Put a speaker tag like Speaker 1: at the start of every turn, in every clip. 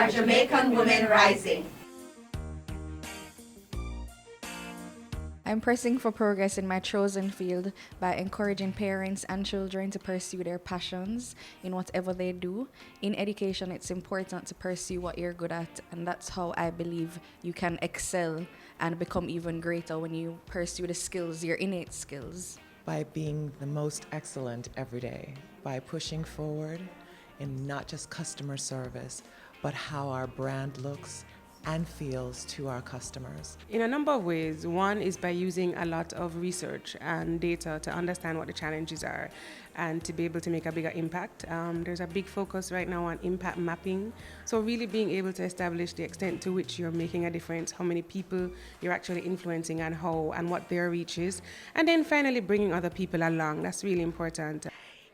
Speaker 1: are Jamaican women rising.
Speaker 2: I'm pressing for progress in my chosen field by encouraging parents and children to pursue their passions in whatever they do. In education, it's important to pursue what you're good at, and that's how I believe you can excel and become even greater when you pursue the skills, your innate skills.
Speaker 3: By being the most excellent every day, by pushing forward in not just customer service, but how our brand looks and feels to our customers.
Speaker 4: In a number of ways. One is by using a lot of research and data to understand what the challenges are and to be able to make a bigger impact. There's a big focus right now on impact mapping. So really being able to establish the extent to which you're making a difference, how many people you're actually influencing and how and what their reach is. And then finally bringing other people along. That's really important.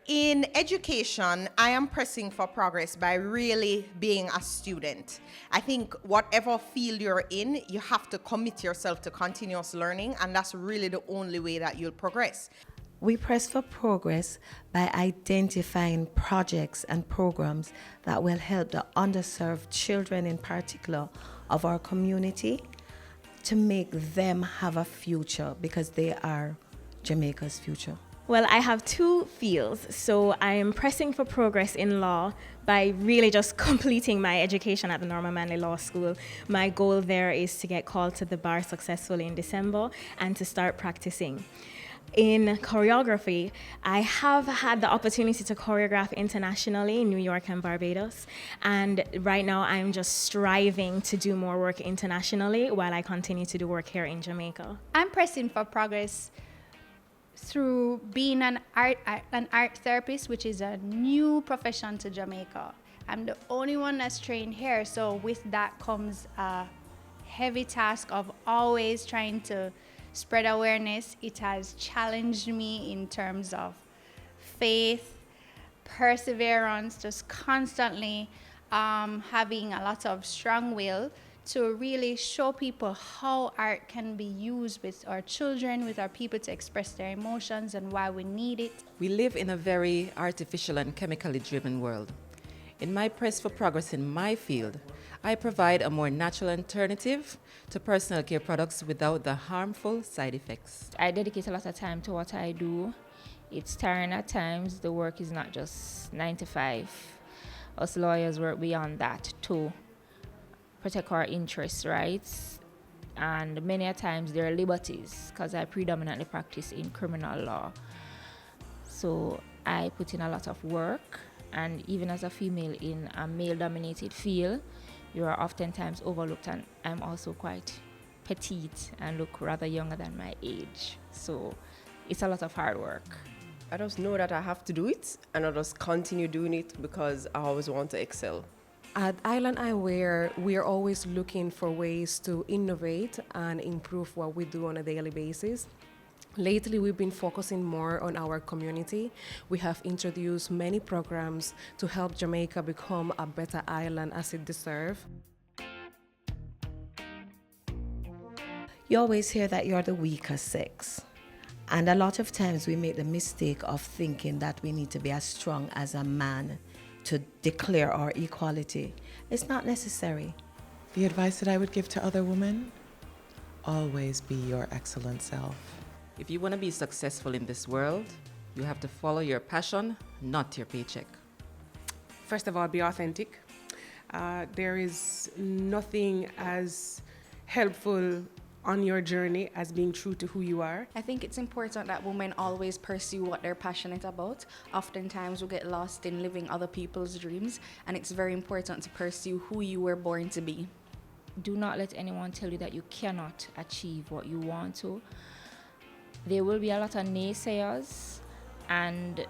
Speaker 5: In education, I am pressing for progress by really being a student. I think whatever field you're in, you have to commit yourself to continuous learning, and that's really the only way that you'll progress.
Speaker 6: We press for progress by identifying projects and programs that will help the underserved children in particular of our community to make them have a future, because they are Jamaica's future.
Speaker 7: Well, I have two fields. So I am pressing for progress in law by really just completing my education at the Norman Manley Law School. My goal there is to get called to the bar successfully in December and to start practicing. In choreography, I have had the opportunity to choreograph internationally in New York and Barbados. And right now I'm just striving to do more work internationally while I continue to do work here in Jamaica.
Speaker 8: I'm pressing for progress through being an art therapist, which is a new profession to Jamaica. I'm the only one that's trained here, so with that comes a heavy task of always trying to spread awareness. It has challenged me in terms of faith, perseverance, just constantly having a lot of strong will to really show people how art can be used with our children, with our people, to express their emotions and why we need it.
Speaker 9: We live in a very artificial and chemically driven world. In my press for progress in my field, I provide a more natural alternative to personal care products without the harmful side effects.
Speaker 10: I dedicate a lot of time to what I do. It's tiring at times. The work is not just 9 to 5. Us lawyers work beyond that too. Protect our interests, rights, and many a times there are liberties, because I predominantly practice in criminal law. So I put in a lot of work, and even as a female in a male-dominated field, you are oftentimes overlooked, and I'm also quite petite and look rather younger than my age. So it's a lot of hard work.
Speaker 11: I just know that I have to do it, and I just continue doing it because I always want to excel.
Speaker 12: At Island Eyewear, we are always looking for ways to innovate and improve what we do on a daily basis. Lately, we've been focusing more on our community. We have introduced many programs to help Jamaica become a better island as it deserves.
Speaker 6: You always hear that you're the weaker sex. And a lot of times we make the mistake of thinking that we need to be as strong as a man to declare our equality. It's not necessary.
Speaker 3: The advice that I would give to other women, always be your excellent self.
Speaker 9: If you want to be successful in this world, you have to follow your passion, not your paycheck.
Speaker 4: First of all, be authentic. There is nothing as helpful on your journey as being true to who you are.
Speaker 2: I think it's important that women always pursue what they're passionate about. Oftentimes we get lost in living other people's dreams, and it's very important to pursue who you were born to be.
Speaker 10: Do not let anyone tell you that you cannot achieve what you want to. There will be a lot of naysayers, and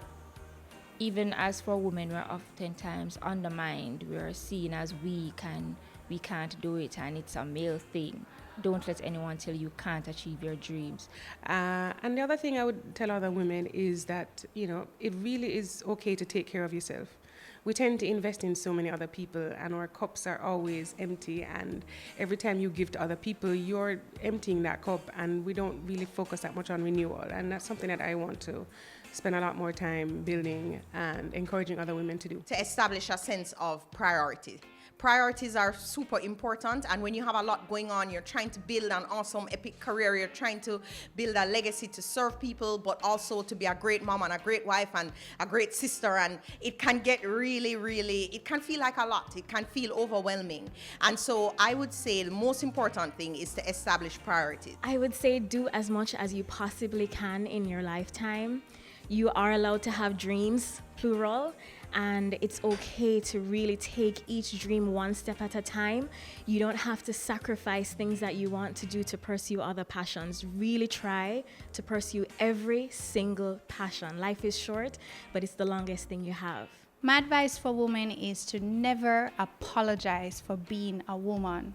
Speaker 10: even as for women, we're oftentimes undermined. We're seen as weak and we can't do it, and it's a male thing. Don't let anyone tell you can't achieve your dreams.
Speaker 4: And the other thing I would tell other women is that, it really is okay to take care of yourself. We tend to invest in so many other people, and our cups are always empty, and every time you give to other people, you're emptying that cup, and we don't really focus that much on renewal. And that's something that I want to spend a lot more time building and encouraging other women to do.
Speaker 5: To establish a sense of priority. Priorities are super important, and when you have a lot going on, you're trying to build an awesome epic career, you're trying to build a legacy to serve people, but also to be a great mom and a great wife and a great sister, and it can get really, it can feel like a lot. It can feel overwhelming. And so I would say the most important thing is to establish priorities.
Speaker 7: I would say do as much as you possibly can in your lifetime. You are allowed to have dreams, plural, and it's okay to really take each dream one step at a time. You don't have to sacrifice things that you want to do to pursue other passions. Really try to pursue every single passion. Life is short, but it's the longest thing you have.
Speaker 8: My advice for women is to never apologize for being a woman,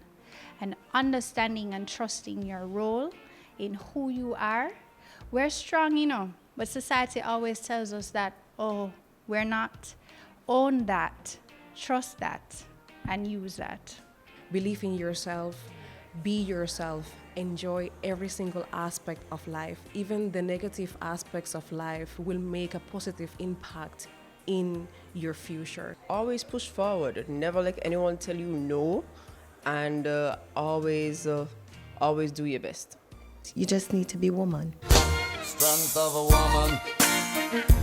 Speaker 8: and understanding and trusting your role in who you are. We're strong, but society always tells us that, oh, we're not. Own that, trust that, and use that.
Speaker 12: Believe in yourself, be yourself, enjoy every single aspect of life. Even the negative aspects of life will make a positive impact in your future.
Speaker 11: Always push forward. Never let anyone tell you no, and always do your best.
Speaker 6: You just need to be woman.
Speaker 13: Strength of a woman.